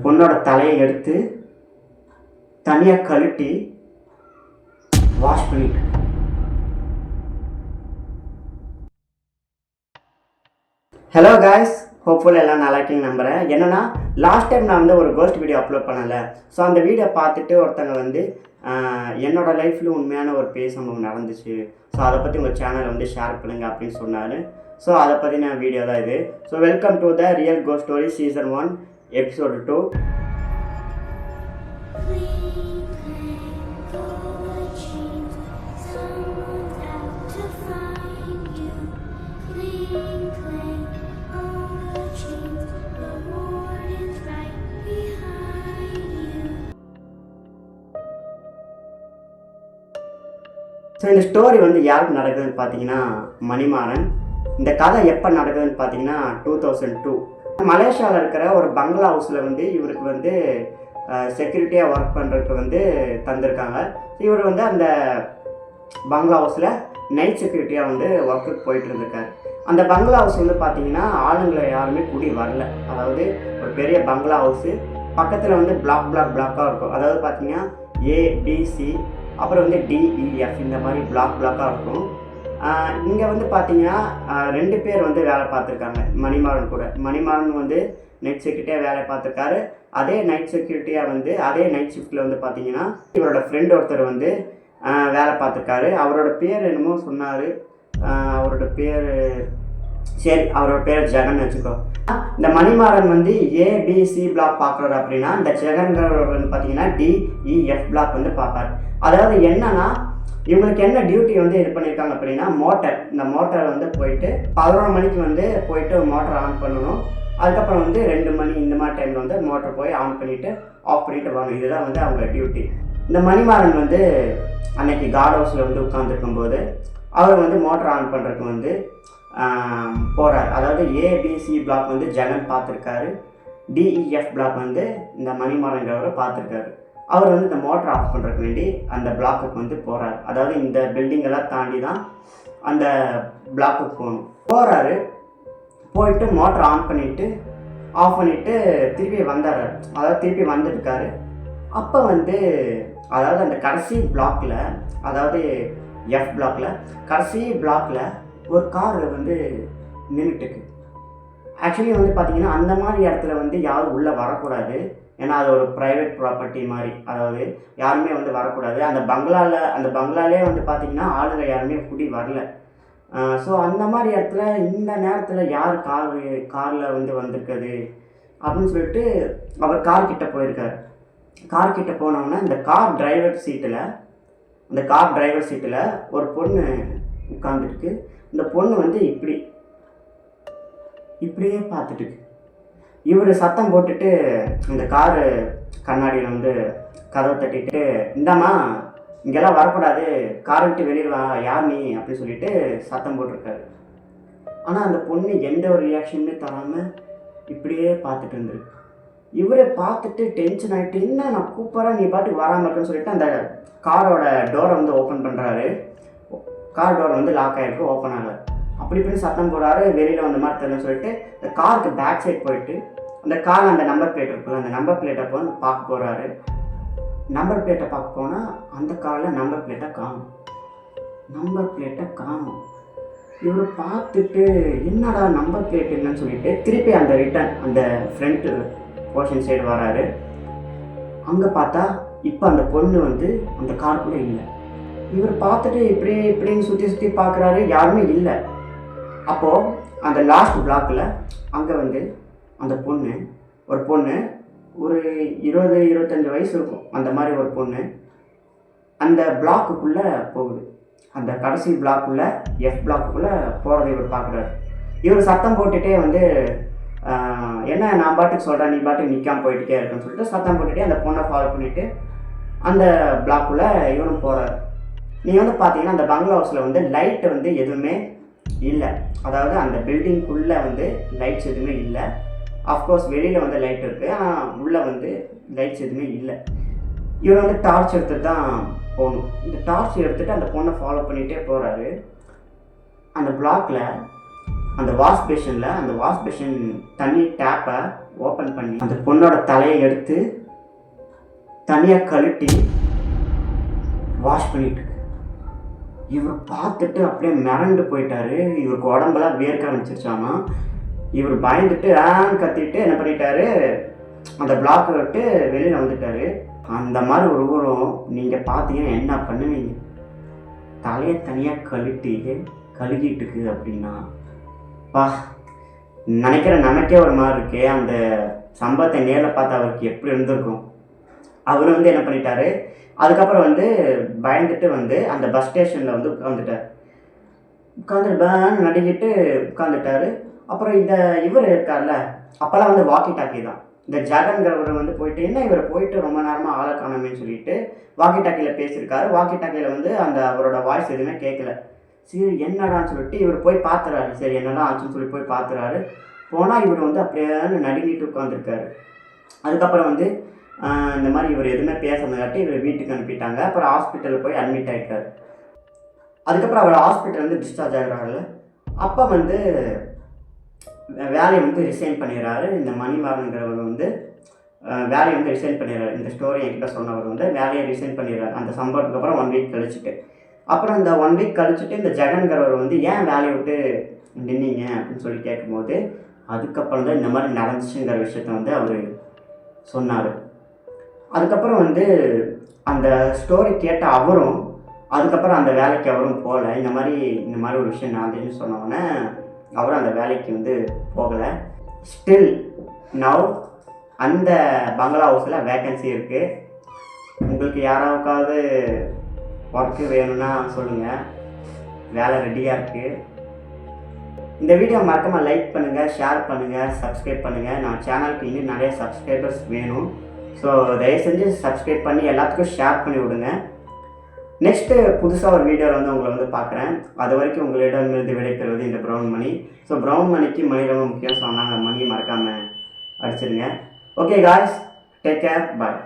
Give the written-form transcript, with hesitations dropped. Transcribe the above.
பொண்ணோட தலையை எடுத்து தனியாக கழட்டி வாஷ் பண்ணிட்டு. ஹலோ காய்ஸ், ஹோப்ஃபுல் எல்லாம் நல்லா இருக்கீங்க நம்புகிறேன். என்னென்னா லாஸ்ட் டைம் நான் வந்து ஒரு கோஸ்ட் வீடியோ அப்லோட் பண்ணலை. ஸோ அந்த வீடியோ பார்த்துட்டு ஒருத்தங்க வந்து என்னோடய லைஃப்பில் உண்மையான ஒரு பேய் சம்பவம் நடந்துச்சு, ஸோ அதை பற்றி உங்கள் சேனலை வந்து ஷேர் பண்ணுங்கள் அப்படின்னு சொன்னார். ஸோ அதை பற்றின வீடியோ தான் இது. So welcome to the real cost story season 1 episode 2. So இந்த ஸ்டோரி வந்து யாருக்கு நடக்குதுன்னு பார்த்தீங்கன்னா மணிமாறன். இந்த கதை எப்போ நடக்குதுன்னு பார்த்தீங்கன்னா 2002 மலேசியாவில் இருக்கிற ஒரு பங்களா ஹவுஸில் வந்து இவருக்கு வந்து செக்யூரிட்டியாக ஒர்க் பண்ணுறதுக்கு வந்து தந்திருக்காங்க. இவர் வந்து அந்த பங்களா ஹவுஸில் நைட் செக்யூரிட்டியாக வந்து ஒர்க்குக்கு போயிட்டு இருந்திருக்காரு. அந்த பங்களா ஹவுஸ் வந்து பார்த்தீங்கன்னா ஆளுங்களை யாருமே குடி வரல. அதாவது ஒரு பெரிய பங்களா ஹவுஸு, பக்கத்தில் வந்து பிளாக்காக இருக்கும். அதாவது பார்த்தீங்கன்னா ஏபிசி அப்புறம் வந்து டிஇஎஃப் இந்த மாதிரி பிளாக்காக இருக்கும். இங்கே வந்து பார்த்தீங்கன்னா 2 பேர் வந்து வேலை பார்த்துருக்காங்க மணிமாறன் கூட. மணிமாறன் வந்து நைட் செக்யூரிட்டியாக வேலை பார்த்துருக்காரு. அதே நைட் செக்யூரிட்டியாக வந்து அதே நைட் ஷிஃப்ட்டில் வந்து பார்த்தீங்கன்னா இவரோட ஃப்ரெண்ட் ஒருத்தர் வந்து வேலை பார்த்துருக்காரு. அவரோட பேர் என்னமோ சொன்னார். அவரோட பேர் ஜெகன் வச்சுக்கோ. இந்த மணிமாறன் வந்து ஏபிசி பிளாக் பார்க்குறாரு அப்படின்னா இந்த ஜெகன்கிறவர் வந்து பார்த்தீங்கன்னா டிஇஎஃப் பிளாக் வந்து பார்ப்பார். அதாவது என்னன்னா இவங்களுக்கு என்ன டியூட்டி வந்து இது பண்ணியிருக்காங்க அப்படின்னா இந்த மோட்டர் வந்து போயிட்டு 11 மணிக்கு வந்து போயிட்டு மோட்டர் ஆன் பண்ணணும். அதுக்கப்புறம் வந்து 2 மணி இந்த மாதிரி டைமில் வந்து மோட்டர் போய் ஆன் பண்ணிவிட்டு ஆஃப் பண்ணிவிட்டு வரணும். இதுதான் வந்து அவங்க டியூட்டி. இந்த மணிமாறன் வந்து அன்னைக்கு கார்ட் ஹவுஸில் வந்து உட்காந்துருக்கும்போது அவர் வந்து மோட்டர் ஆன் பண்ணுறதுக்கு வந்து போகிறார். அதாவது ஏபிசி பிளாக் வந்து ஜெகன் பார்த்துருக்காரு, டிஇஎஃப் பிளாக் வந்து இந்த மணிமாறன்றவரை பார்த்துருக்காரு. அவர் வந்து இந்த மோட்டர் ஆஃப் பண்ணுறதுக்கு வேண்டி அந்த பிளாக்குக்கு வந்து போகிறார். அதாவது இந்த பில்டிங்கெல்லாம் தாண்டி தான் அந்த பிளாக்குக்கு போகிறாரு. போயிட்டு மோட்டர் ஆன் பண்ணிவிட்டு ஆஃப் பண்ணிவிட்டு திருப்பி வந்தார். அதாவது திருப்பி வந்துருக்காரு. அப்போ வந்து அதாவது அந்த கடைசி பிளாக்கில், அதாவது எஃப் பிளாக்கில் கடைசி பிளாக்கில் ஒரு கார் வந்து நின்றுட்டுருக்கு. ஆக்சுவலி வந்து பார்த்திங்கன்னா அந்த மாதிரி இடத்துல வந்து யாரும் உள்ளே வரக்கூடாது. ஏன்னா அது ஒரு ப்ரைவேட் ப்ராப்பர்ட்டி மாதிரி. அதாவது யாருமே வந்து வரக்கூடாது. அந்த பங்களாலே வந்து பார்த்திங்கன்னா ஆளுங்க யாருமே குடி வரல. ஸோ அந்த மாதிரி இடத்துல இந்த நேரத்தில் யார் காரில் வந்து வந்திருக்குது அப்படின்னு சொல்லிட்டு அவர் கார்கிட்ட போயிருக்கார். கார்கிட்ட போனோன்னா இந்த கார் டிரைவர் சீட்டில் ஒரு பொண்ணு உட்காந்துருக்கு. இந்த பொண்ணு வந்து இப்படியே பார்த்துட்டு இவர் சத்தம் போட்டுட்டு இந்த காரு கண்ணாடியில் வந்து கதவை தட்டிட்டு, இந்தாம்மா இங்கெல்லாம் வரக்கூடாது, காரை விட்டு வெளியே வா, யார் நீ அப்படி சொல்லிட்டு சத்தம் போட்டிருக்காரு. ஆனால் அந்த பொண்ணு எந்த ஒரு ரியாக்ஷனுமே தராமல் இப்படியே பார்த்துட்டு இருந்திருக்கு. இவரை பார்த்துட்டு டென்ஷன் ஆகிட்டு, என்ன நான் கூப்பிட்றேன் நீ பாட்டுக்கு வராமல் இருக்குன்னு சொல்லிட்டு அந்த காரோட டோரை வந்து ஓப்பன் பண்ணுறாரு. கார் டோர் வந்து லாக் ஆகிருக்கு, ஓப்பன் ஆகலை. அப்படி இப்படின்னு சத்தம் போடுறாரு. வெளியில் வந்த மாதிரி தெரியலன்னு சொல்லிட்டு இந்த காருக்கு பேக் சைட் போயிட்டு அந்த கார் அந்த நம்பர் பிளேட் இருக்குல்ல, அந்த நம்பர் பிளேட்டை பார்க்க போகிறாரு. நம்பர் பிளேட்டை பார்க்க போனால் அந்த காரில் நம்பர் பிளேட்டை காணும். இவர் பார்த்துட்டு என்னடா நம்பர் பிளேட் இல்லைன்னு சொல்லிட்டு திருப்பி அந்த ஃப்ரண்ட் போர்ஷன் சைடு வராரு. அங்கே பார்த்தா இப்போ அந்த பொண்ணு வந்து அந்த காருக்குள்ளே இல்லை. இவர் பார்த்துட்டு இப்படின்னு சுற்றி பார்க்குறாரு, யாருமே இல்லை. அப்போது அந்த லாஸ்ட் பிளாக்கில் அங்கே வந்து அந்த ஒரு பொண்ணு ஒரு 20-25 வயசு இருக்கும், அந்த மாதிரி ஒரு பொண்ணு அந்த பிளாக்குள்ளே போகுது. அந்த கடைசி பிளாக்குள்ளே எஃப் பிளாக்குள்ளே போகிறத இவர் பார்க்குறாரு. இவர் சத்தம் போட்டுகிட்டே வந்து என்ன நான் பாட்டுக்கு சொல்கிறேன், நீ பாட்டுக்கு நிற்காமல் போயிட்டே இருக்குன்னு சொல்லிட்டு சத்தம் போட்டுகிட்டே அந்த பொண்ணை ஃபாலோ பண்ணிவிட்டு அந்த பிளாக்குள்ளே இவரும் போகிறார். நீங்கள் வந்து பார்த்தீங்கன்னா அந்த பங்களா ஹவுஸில் வந்து லைட்டு வந்து எதுவுமே இல்லை. அதாவது அந்த பில்டிங்குள்ளே வந்து லைட்ஸ் எதுவுமே இல்லை. அஃப்கோர்ஸ் வெளியில் வந்து லைட் இருக்குது, ஆனால் உள்ளே வந்து லைட்ஸ் எதுவுமே இல்லை. இவர் வந்து டார்ச் எடுத்துகிட்டு தான் போகணும். இந்த டார்ச் எடுத்துகிட்டு அந்த பொண்ணை ஃபாலோ பண்ணிகிட்டே போகிறாரு. அந்த பிளாக்கில் அந்த வாஷ் பேஷன் தண்ணி டேப்பை ஓப்பன் பண்ணி அந்த பொண்ணோட தலையை எடுத்து தனியாக கழட்டி வாஷ் பண்ணிட்டு இவர் பார்த்துட்டு அப்படியே மிரண்டு போயிட்டாரு. இவருக்கு உடம்பெல்லாம் வேர்க்க ஆரம்பிச்சிருச்சாமா. இவர் பயந்துட்டு கத்திட்டு என்ன பண்ணிட்டாரு, அந்த பிளாக்கை விட்டு வெளியில் வந்துட்டாரு. அந்த மாதிரி ஒரு ஊரம் நீங்கள் பார்த்தீங்கன்னா என்ன பண்ணுவீங்க? தலையை தனியாக கழுகிட்டுக்கு அப்படின்னா நினைக்கிற நமக்கே ஒரு மாதிரி இருக்கு. அந்த சம்பவத்தை நேரில் பார்த்து அவருக்கு எப்படி இருந்திருக்கும். அவர் வந்து என்ன பண்ணிட்டாரு, அதுக்கப்புறம் வந்து பயந்துட்டு அந்த பஸ் ஸ்டேஷனில் வந்து உட்காந்துட்டு பேன் நடிக்கிட்டு உட்காந்துட்டாரு. அப்புறம் இவர் இருக்கார்ல, அப்போல்லாம் வந்து வாக்கி டாக்கி தான். இந்த ஜெகன்கிறவர் வந்து போயிட்டு என்ன இவர் போயிட்டு ரொம்ப நேரமாக ஆளை காணாமேன்னு சொல்லிட்டு வாக்கி டாக்கியில் பேசியிருக்காரு. வாக்கி டாக்கியில் வந்து அவரோட வாய்ஸ் எதுவுமே கேட்கல. சரி என்னடான்னு சொல்லிட்டு இவர் போய் பார்த்துறாரு. சரி என்னடா ஆச்சுன்னு சொல்லி போய் பார்த்துறாரு. போனால் இவர் வந்து அப்படியே நடுங்கிட்டு உட்காந்துருக்காரு. அதுக்கப்புறம் வந்து இந்த மாதிரி இவர் எதுவுமே பேசுறதுக்காட்டி இவர் வீட்டுக்கு அனுப்பிட்டாங்க. அப்புறம் ஹாஸ்பிட்டலில் போய் அட்மிட் ஆகிட்டார். அதுக்கப்புறம் அவர் ஹாஸ்பிட்டல் டிஸ்சார்ஜ் ஆகிறாருல, அப்போ வந்து வேலையை வந்து ரிசைன் பண்ணிடுறாரு. இந்த மணிமாறன்கிறவர் வந்து வேலையை வந்து ரிசைன் பண்ணிடுறாரு. இந்த ஸ்டோரி என்கிட்ட சொன்னவர் வந்து வேலையை ரிசைன் பண்ணிடுறாரு. அந்த சம்பவத்துக்கு அப்புறம் 1 வீக் கழிச்சுட்டு, அப்புறம் இந்த 1 வீக் கழிச்சுட்டு இந்த ஜெகன்கிறவர் வந்து ஏன் வேலையை விட்டு நின்னீங்க அப்படின்னு சொல்லி கேட்கும்போது, அதுக்கப்புறம் தான் இந்த மாதிரி நடந்துச்சுங்கிற விஷயத்த வந்து அவர் சொன்னார். அதுக்கப்புறம் வந்து அந்த ஸ்டோரி கேட்ட அவரும் அதுக்கப்புறம் அந்த வேலைக்கு அவரும் போகலை. இந்த மாதிரி ஒரு விஷயம் நடந்துச்சுன்னு சொன்னோன்னே அவரும் அந்த வேலைக்கு வந்து போகலை. ஸ்டில் நவ் அந்த பங்களா ஹவுஸில் வேக்கன்சி இருக்குது. உங்களுக்கு யாராவுக்காவது ஒர்க்கு வேணும்னா சொல்லுங்கள், வேலை ரெடியாக இருக்குது. இந்த வீடியோ மறக்காமல் லைக் பண்ணுங்கள், ஷேர் பண்ணுங்கள், சப்ஸ்கிரைப் பண்ணுங்கள். நான் சேனலுக்கு இன்னும் நிறைய சப்ஸ்கிரைபர்ஸ் வேணும். ஸோ தயவு செஞ்சு சப்ஸ்கிரைப் பண்ணி எல்லாத்துக்கும் ஷேர் பண்ணி விடுங்க. நெக்ஸ்ட்டு புதுசாக ஒரு வீடியோவில் வந்து உங்களை வந்து பார்க்குறேன். அது வரைக்கும் உங்களிடமிருந்து விடைபெறுவது இந்த ப்ரௌன் மணி. ஸோ ப்ரௌன் மணிக்கு மணி ரொம்ப முக்கியம். ஸோ நாங்கள் மணியை மறக்காமல் அடிச்சிடுங்க. ஓகே காய்ஸ், டேக் கேர், பாய்.